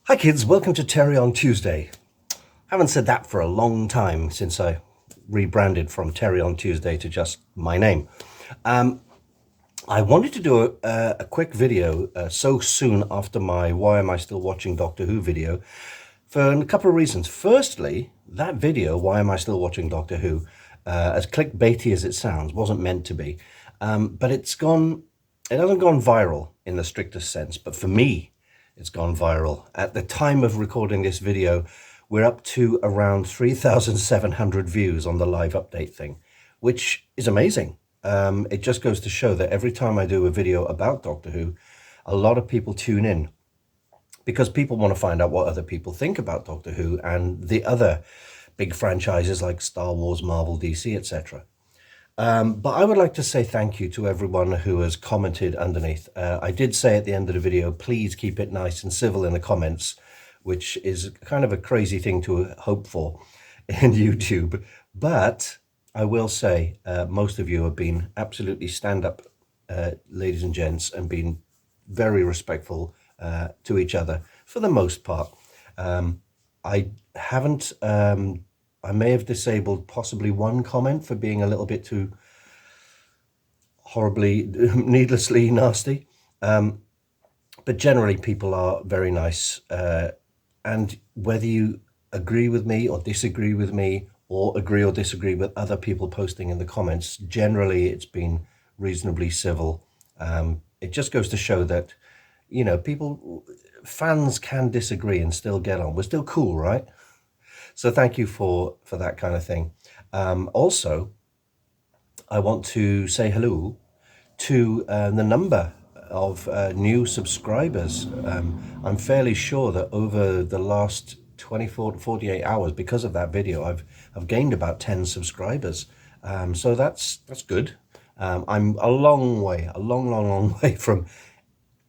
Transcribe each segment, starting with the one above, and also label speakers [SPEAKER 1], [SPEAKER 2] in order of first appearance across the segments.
[SPEAKER 1] Hi kids, welcome to Terry on Tuesday. Haven't said that for a long time since I rebranded from Terry on Tuesday to just my name. I wanted to do a quick video so soon after my Why Am I Still Watching Doctor Who video for a couple of reasons. Firstly, that video, Why Am I Still Watching Doctor Who, as clickbaity as it sounds, wasn't meant to be. But it hasn't gone viral in the strictest sense, but for me, it's gone viral. At the time of recording this video, we're up to around 3,700 views on the live update thing, which is amazing. It just goes to show that every time I do a video about Doctor Who, a lot of people tune in because people want to find out what other people think about Doctor Who and the other big franchises like Star Wars, Marvel, DC, etc. But I would like to say thank you to everyone who has commented underneath. I did say at the end of the video, please keep it nice and civil in the comments, which is kind of a crazy thing to hope for in YouTube. But I will say most of you have been absolutely stand-up ladies and gents and been very respectful to each other for the most part. I haven't... I may have disabled possibly one comment for being a little bit too horribly, needlessly nasty. But generally people are very nice. And whether you agree with me or disagree with me or agree or disagree with other people posting in the comments, generally it's been reasonably civil. It just goes to show that, you know, fans can disagree and still get on. We're still cool, right? So thank you for that kind of thing. Also, I want to say hello to the number of new subscribers. I'm fairly sure that over the last 24 to 48 hours, because of that video, I've gained about 10 subscribers. So that's good. I'm a long way from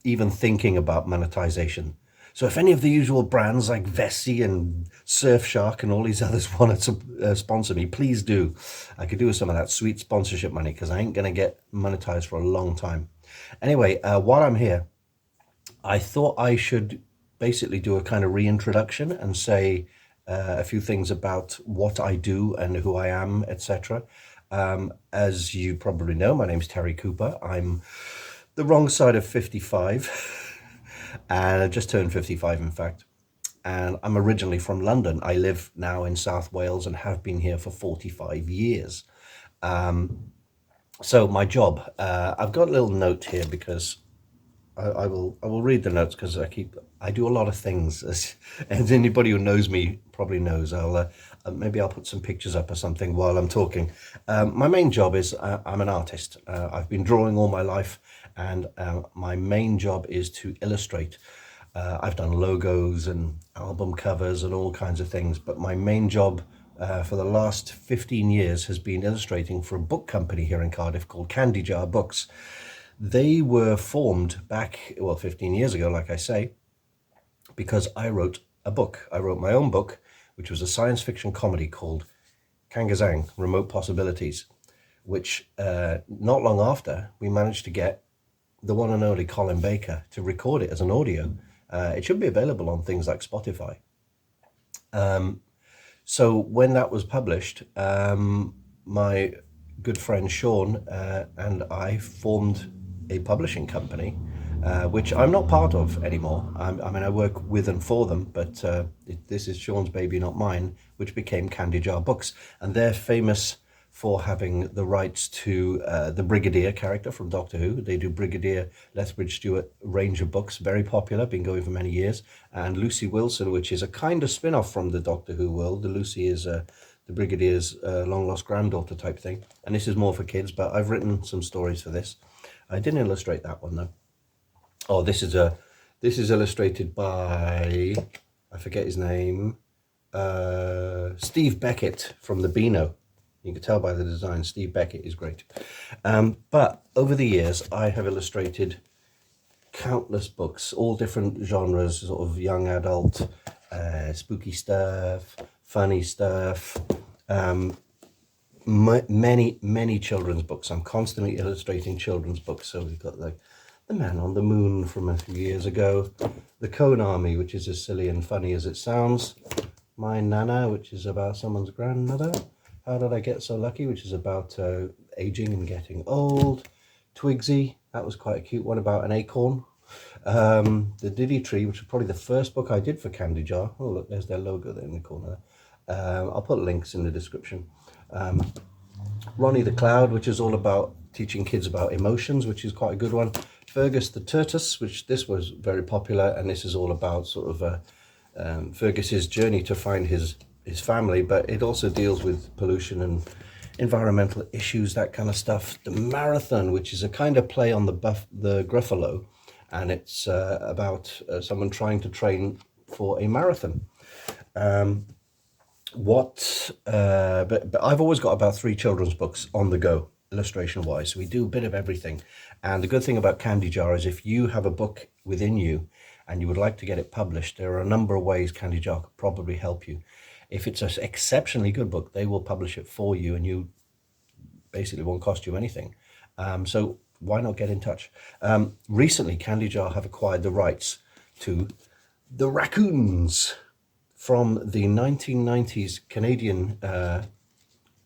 [SPEAKER 1] even thinking about monetization. So if any of the usual brands like Vessi and Surfshark and all these others want to sponsor me, please do. I could do with some of that sweet sponsorship money because I ain't going to get monetized for a long time. Anyway, while I'm here, I thought I should basically do a kind of reintroduction and say a few things about what I do and who I am, etc. As you probably know, my name's Terry Cooper. I'm the wrong side of 55. And I just turned 55, in fact. And I'm originally from London. I live now in South Wales and have been here for 45 years. So my job, I've got a little note here because I will read the notes because I do a lot of things, as anybody who knows me probably knows. Maybe I'll put some pictures up or something while I'm talking. My main job is I'm an artist. I've been drawing all my life, and my main job is to illustrate. I've done logos and album covers and all kinds of things, but my main job for the last 15 years has been illustrating for a book company here in Cardiff called Candy Jar Books. They were formed back, 15 years ago, like I say, because I wrote a book. I wrote my own book, which was a science fiction comedy called Kangazang, Remote Possibilities, which not long after, we managed to get the one and only Colin Baker to record it as an audio. It should be available on things like Spotify. So when that was published, my good friend Sean and I formed a publishing company, which I'm not part of anymore. I mean, I work with and for them, but this is Sean's baby, not mine, which became Candy Jar Books. And they're famous for having the rights to the Brigadier character from Doctor Who. They do Brigadier Lethbridge Stewart range of books, very popular, been going for many years. And Lucy Wilson, which is a kind of spin-off from the Doctor Who world. The Lucy is the Brigadier's long-lost granddaughter type thing. And this is more for kids, but I've written some stories for this. I didn't illustrate that one, though. Oh, this is illustrated by, I forget his name, Steve Beckett from the Beano. You can tell by the design, Steve Beckett is great. But over the years, I have illustrated countless books, all different genres, sort of young adult, spooky stuff, funny stuff, many children's books. I'm constantly illustrating children's books. So we've got like The Man on the Moon from a few years ago, The Cone Army, which is as silly and funny as it sounds, My Nana, which is about someone's grandmother, How Did I Get So Lucky, which is about aging and getting old, Twigsy, that was quite a cute one about an acorn, The Diddy Tree, which was probably the first book I did for Candy Jar. Oh look, there's their logo there in the corner. I'll put links in the description. Ronnie the Cloud, which is all about teaching kids about emotions, which is quite a good one. Fergus the Tortoise, which this was very popular, and this is all about sort of Fergus's journey to find his family, but it also deals with pollution and environmental issues, that kind of stuff. The Marathon, which is a kind of play on the Gruffalo, and it's about someone trying to train for a marathon. But I've always got about 3 children's books on the go, illustration wise. So we do a bit of everything. And the good thing about Candy Jar is if you have a book within you and you would like to get it published, there are a number of ways Candy Jar could probably help you. If it's an exceptionally good book, they will publish it for you, and you basically won't cost you anything. So why not get in touch? Recently, Candy Jar have acquired the rights to The Raccoons from the 1990s Canadian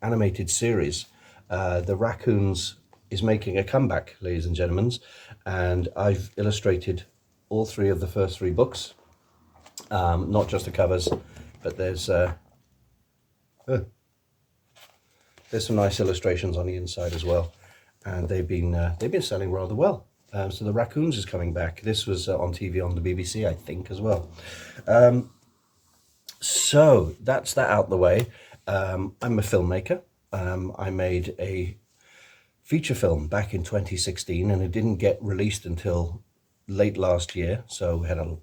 [SPEAKER 1] animated series. The Raccoons is making a comeback, ladies and gentlemen, and I've illustrated all 3 of the first 3 books, not just the covers, but there's some nice illustrations on the inside as well, and they've been selling rather well. So The Raccoons is coming back. This was on TV on the BBC, I think, as well. So that's that out the way. I'm a filmmaker. I made a feature film back in 2016, and it didn't get released until late last year. So we had a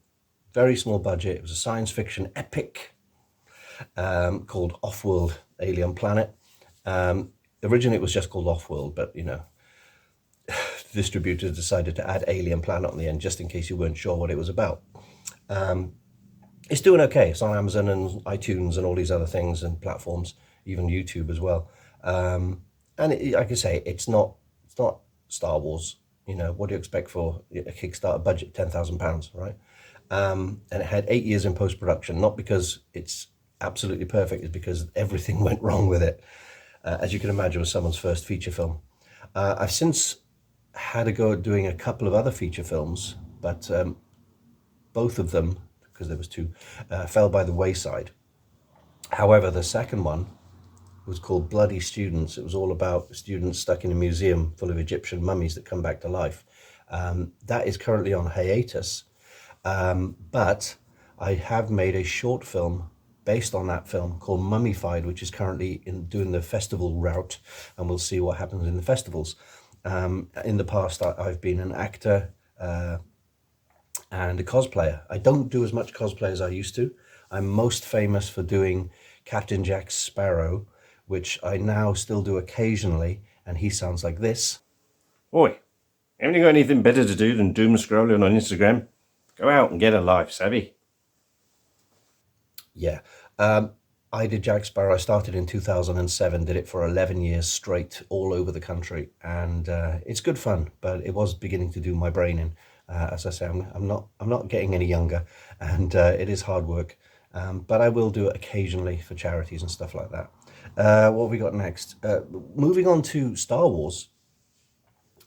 [SPEAKER 1] very small budget. It was a science fiction epic called Off-World Alien Planet. Originally it was just called Off-World, but you know, distributors decided to add Alien Planet on the end just in case you weren't sure what it was about. It's doing okay. It's on Amazon and iTunes and all these other things and platforms, even YouTube as well. And like I say, it's not Star Wars. You know, what do you expect for a Kickstarter budget, £10,000, right? And it had 8 years in post-production, not because it's absolutely perfect, it's because everything went wrong with it. As you can imagine, it was someone's first feature film. I've since had a go at doing a couple of other feature films, but both of them, because there was 2, fell by the wayside. However, the second one was called Bloody Students. It was all about students stuck in a museum full of Egyptian mummies that come back to life. That is currently on hiatus, but I have made a short film based on that film called Mummified, which is currently doing the festival route, and we'll see what happens in the festivals. In the past, I've been an actor and a cosplayer. I don't do as much cosplay as I used to. I'm most famous for doing Captain Jack Sparrow, which I now still do occasionally, and he sounds like this.
[SPEAKER 2] Oi, haven't you got anything better to do than doom scrolling on Instagram? Go out and get a life, savvy?
[SPEAKER 1] Yeah. I did Jack Sparrow. I started in 2007, did it for 11 years straight all over the country, and it's good fun, but it was beginning to do my brain in. As I say, I'm not getting any younger, and it is hard work, but I will do it occasionally for charities and stuff like that. What have we got next? Moving on to Star Wars.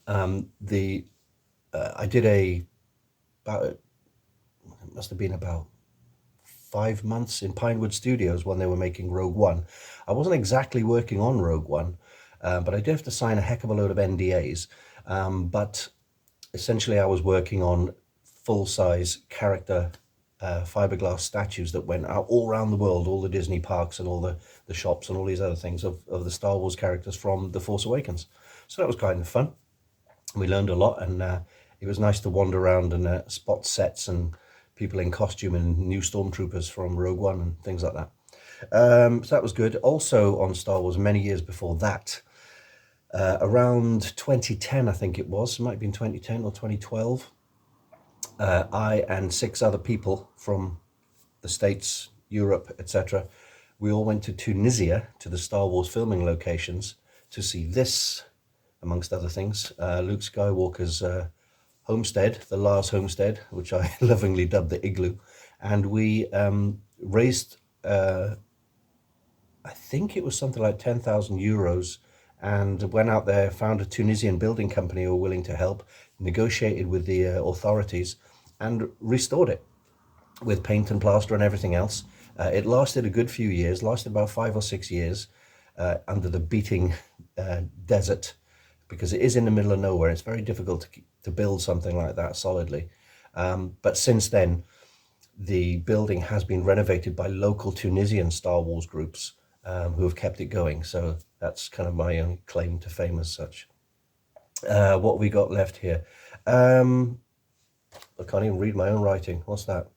[SPEAKER 1] I did it must have been about 5 months in Pinewood Studios when they were making Rogue One. I wasn't exactly working on Rogue One, but I did have to sign a heck of a load of NDAs. But essentially I was working on full-size character fiberglass statues that went out all around the world, all the Disney parks and all the shops and all these other things of the Star Wars characters from The Force Awakens. So that was kind of fun. We learned a lot, and it was nice to wander around and spot sets and people in costume and new stormtroopers from Rogue One and things like that. So that was good. Also on Star Wars, many years before that, around 2010, I think it was, it might have been 2010 or 2012, I and 6 other people from the States, Europe, etc. We all went to Tunisia, to the Star Wars filming locations, to see this, amongst other things, Luke Skywalker's homestead, the Lars homestead, which I lovingly dubbed the igloo. And we raised, I think it was something like 10,000 euros, and went out there, found a Tunisian building company who were willing to help, negotiated with the authorities, and restored it with paint and plaster and everything else. It lasted a good few years, lasted about 5 or 6 years under the beating desert, because it is in the middle of nowhere. It's very difficult to build something like that solidly. But since then, the building has been renovated by local Tunisian Star Wars groups who have kept it going. So that's kind of my own claim to fame as such. What we got left here? I can't even read my own writing. What's that?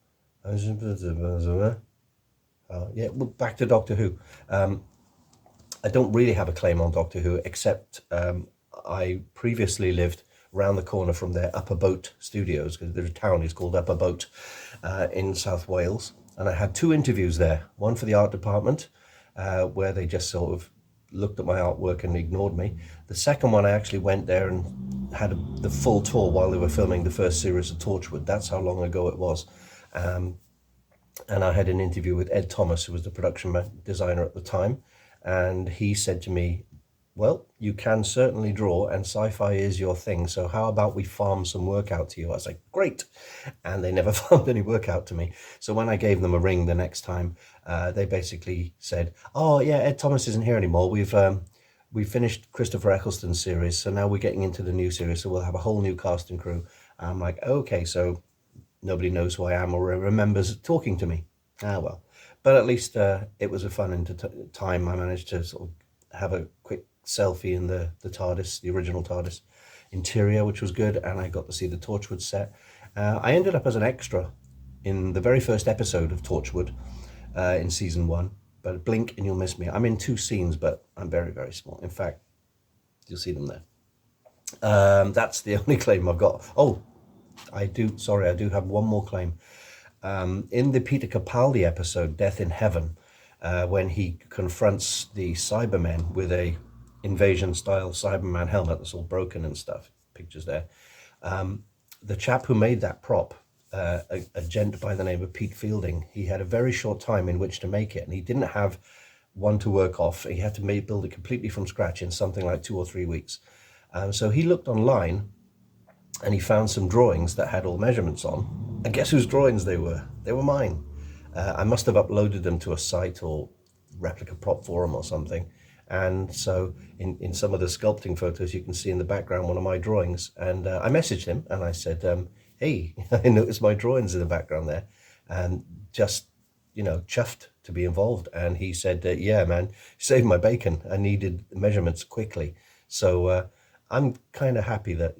[SPEAKER 1] Yeah, well, back to Doctor Who. I don't really have a claim on Doctor Who, except I previously lived round the corner from their Upper Boat studios, because the town is called Upper Boat in South Wales. And I had 2 interviews there, one for the art department, where they just sort of looked at my artwork and ignored me. The second one, I actually went there and had the full tour while they were filming the first series of Torchwood. That's how long ago it was. And I had an interview with Ed Thomas, who was the production designer at the time. And he said to me, well, you can certainly draw, and sci-fi is your thing, so how about we farm some work out to you? I was like, great. And they never farmed any work out to me. So when I gave them a ring the next time, they basically said, oh yeah, Ed Thomas isn't here anymore. We've finished Christopher Eccleston's series, so now we're getting into the new series, so we'll have a whole new cast and crew. And I'm like, okay, so nobody knows who I am or remembers talking to me. Ah, well. But at least it was a fun time. I managed to sort of have a quick selfie in the TARDIS, the original TARDIS interior, which was good, and I got to see the Torchwood set. I ended up as an extra in the very first episode of Torchwood in season 1, but blink and you'll miss me. I'm in 2 scenes, but I'm very, very small. In fact, you'll see them there. That's the only claim I've got. Oh, I do have one more claim. In the Peter Capaldi episode, Death in Heaven, when he confronts the Cybermen with a invasion-style Cyberman helmet that's all broken and stuff, pictures there, the chap who made that prop, a gent by the name of Pete Fielding, he had a very short time in which to make it, and he didn't have one to work off. He had to build it completely from scratch in something like 2 or 3 weeks. So he looked online, and he found some drawings that had all measurements on. And guess whose drawings they were? They were mine. I must have uploaded them to a site or replica prop forum or something. And so in some of the sculpting photos, you can see in the background one of my drawings. And I messaged him and I said, hey, I noticed my drawings in the background there. And just, chuffed to be involved. And he said, yeah, man, saved my bacon. I needed measurements quickly. So I'm kind of happy that,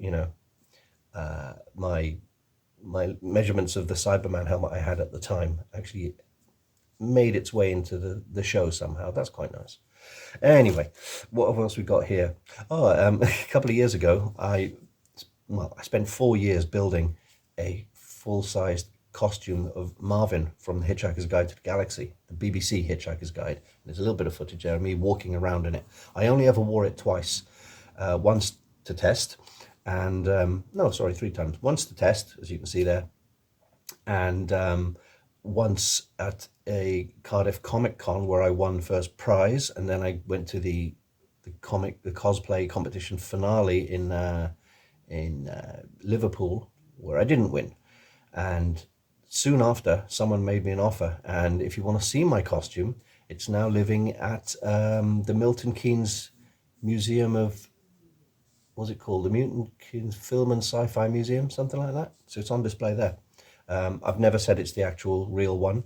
[SPEAKER 1] my measurements of the Cyberman helmet I had at the time actually made its way into the show somehow. That's quite nice. Anyway, what else we got here? Oh, a couple of years ago, I spent 4 years building a full-sized costume of Marvin from The Hitchhiker's Guide to the Galaxy, the BBC Hitchhiker's Guide. There's a little bit of footage there of me walking around in it. I only ever wore it twice. Once to test, and 3 times. Once to test, as you can see there, and once at a Cardiff Comic Con where I won first prize, and then I went to the cosplay competition finale in Liverpool where I didn't win. And soon after, someone made me an offer, and if you want to see my costume, it's now living at the Milton Keynes Museum of, what's it called? The Milton Keynes Film and Sci-Fi Museum, something like that. So it's on display there. I've never said it's the actual real one,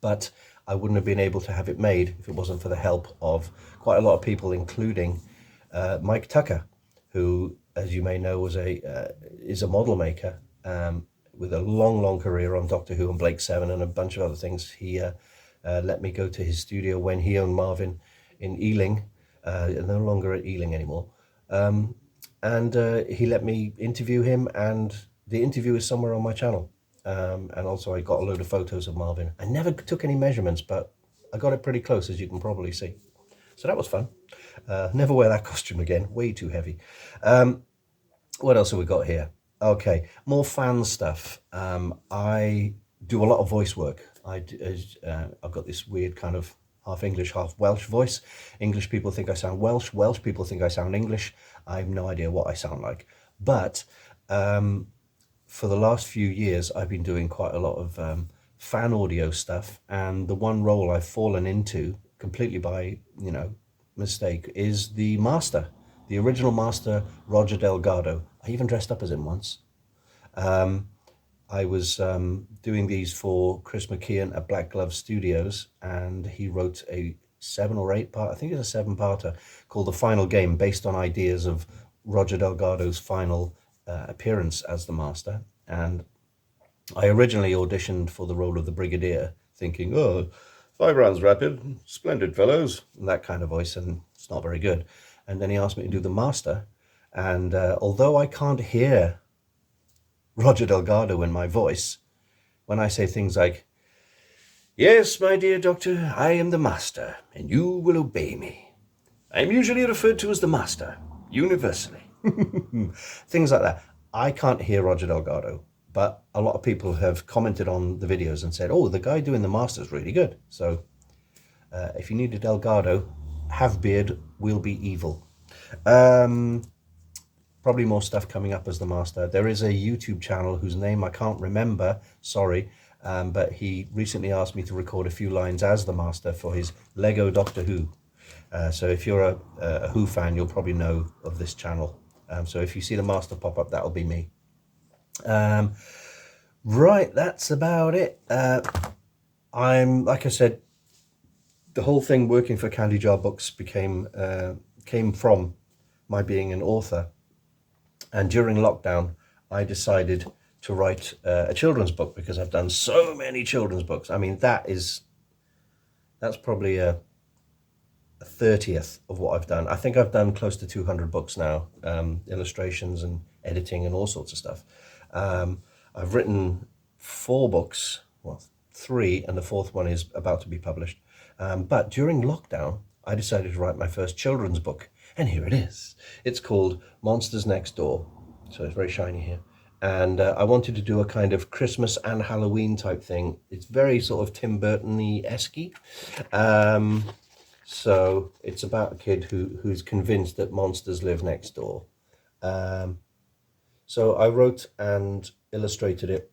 [SPEAKER 1] but I wouldn't have been able to have it made if it wasn't for the help of quite a lot of people, including Mike Tucker, who, as you may know, is a model maker with a long career on Doctor Who and Blake Seven and a bunch of other things. He let me go to his studio when he owned Marvin in Ealing, no longer at Ealing anymore. And he let me interview him, and the interview is somewhere on my channel. And also I got a load of photos of Marvin. I never took any measurements, but I got it pretty close, as you can probably see. So that was fun. Never wear that costume again. Way too heavy. What else have we got here? Okay, more fan stuff. I do a lot of voice work. I've got this weird kind of half English, half Welsh voice. English people think I sound Welsh. Welsh people think I sound English. I have no idea what I sound like. But for the last few years, I've been doing quite a lot of fan audio stuff. And the one role I've fallen into completely by, mistake is the master, the original master, Roger Delgado. I even dressed up as him once. I was doing these for Chris McKeon at Black Glove Studios, and he wrote a 7 or 8 part, I think it's a 7-parter, called The Final Game, based on ideas of Roger Delgado's final appearance as the Master. And I originally auditioned for the role of the Brigadier, thinking, oh, 5 rounds rapid, splendid fellows, and that kind of voice, and it's not very good. And then he asked me to do the Master, and although I can't hear Roger Delgado in my voice, when I say things like, yes, my dear doctor, I am the Master, and you will obey me. I am usually referred to as the Master, universally. Things like that. I can't hear Roger Delgado, but a lot of people have commented on the videos and said, oh, the guy doing the Master is really good. So if you need a Delgado, have beard, will be evil. Probably more stuff coming up as the Master. There is a YouTube channel whose name I can't remember, sorry, but he recently asked me to record a few lines as the Master for his Lego Doctor Who. So if you're a Who fan, you'll probably know of this channel. So if you see the Master pop up, that'll be me. Right, that's about it. Like I said, the whole thing working for Candy Jar Books came from my being an author. And during lockdown, I decided to write a children's book because I've done so many children's books. I mean, that's probably a 30th of what I've done. I think I've done close to 200 books now, illustrations and editing and all sorts of stuff. I've written 4 books, well, 3, and the 4th one is about to be published. But during lockdown, I decided to write my first children's book. And here it is. It's called Monsters Next Door. So it's very shiny here. And I wanted to do a kind of Christmas and Halloween type thing. It's very sort of Tim Burton-y-esque. So it's about a kid who's convinced that monsters live next door. So I wrote and illustrated it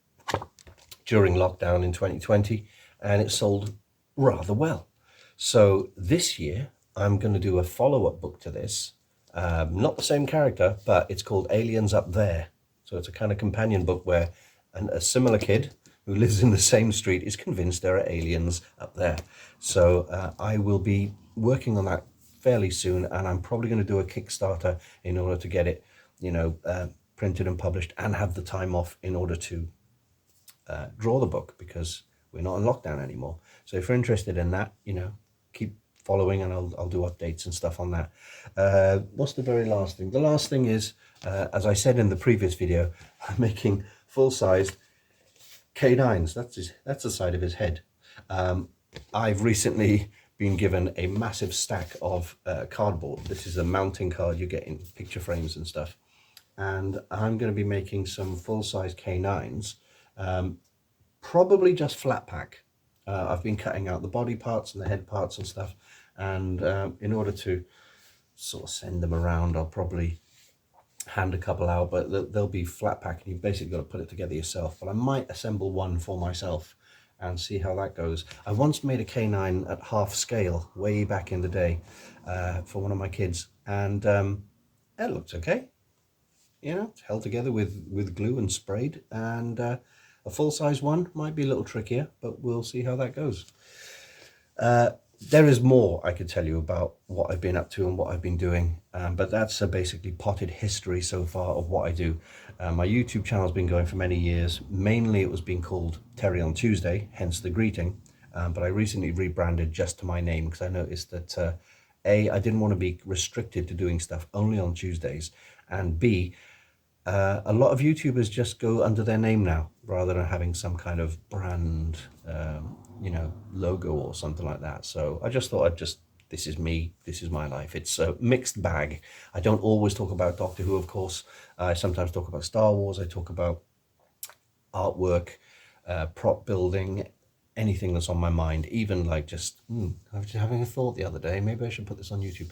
[SPEAKER 1] during lockdown in 2020, and it sold rather well. So this year, I'm going to do a follow-up book to this. Not the same character, but it's called Aliens Up There. So it's a kind of companion book where a similar kid who lives in the same street is convinced there are aliens up there. So I will be working on that fairly soon, and I'm probably going to do a Kickstarter in order to get it, printed and published, and have the time off in order to draw the book, because we're not in lockdown anymore. So if you're interested in that, keep following, and I'll do updates and stuff on that. What's the very last thing? The last thing is, as I said in the previous video, I'm making full-sized K9s. That's the side of his head. I've recently been given a massive stack of cardboard. This is a mounting card you get in picture frames and stuff. And I'm going to be making some full-size K9s, probably just flat pack. I've been cutting out the body parts and the head parts and stuff, and in order to sort of send them around, I'll probably hand a couple out, but they'll be flat pack, and you've basically got to put it together yourself. But I might assemble one for myself and see how that goes. I once made a K9 at half scale way back in the day for one of my kids, and it looked okay. It's held together with glue and sprayed, and a full-size one might be a little trickier, but we'll see how that goes. There is more I could tell you about what I've been up to and what I've been doing, but that's a basically potted history so far of what I do. My YouTube channel has been going for many years. Mainly it was being called Terry on Tuesday, hence the greeting, but I recently rebranded just to my name because I noticed that I didn't want to be restricted to doing stuff only on Tuesdays, and B, A lot of YouTubers just go under their name now rather than having some kind of brand, logo or something like that. So I just thought this is me, this is my life. It's a mixed bag. I don't always talk about Doctor Who, of course. I sometimes talk about Star Wars. I talk about artwork, prop building, anything that's on my mind, even like just, I was just having a thought the other day, maybe I should put this on YouTube.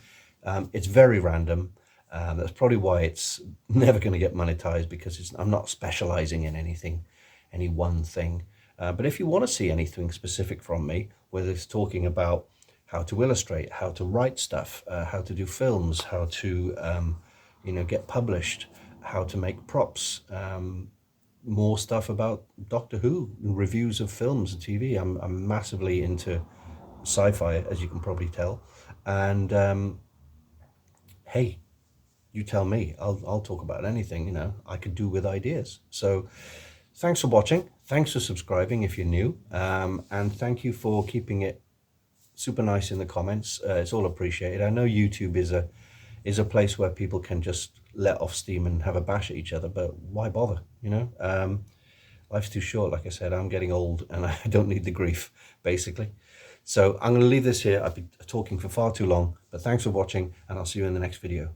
[SPEAKER 1] It's very random. That's probably why it's never going to get monetized, because I'm not specializing in anything, any one thing. But if you want to see anything specific from me, whether it's talking about how to illustrate, how to write stuff, how to do films, how to, get published, how to make props, more stuff about Doctor Who, reviews of films and TV. I'm massively into sci-fi, as you can probably tell. And hey, you tell me. I'll talk about anything, I could do with ideas. So thanks for watching. Thanks for subscribing if you're new. And thank you for keeping it super nice in the comments. It's all appreciated. I know YouTube is a place where people can just let off steam and have a bash at each other, but why bother? Life's too short. Like I said, I'm getting old and I don't need the grief, basically. So I'm going to leave this here. I've been talking for far too long, but thanks for watching, and I'll see you in the next video.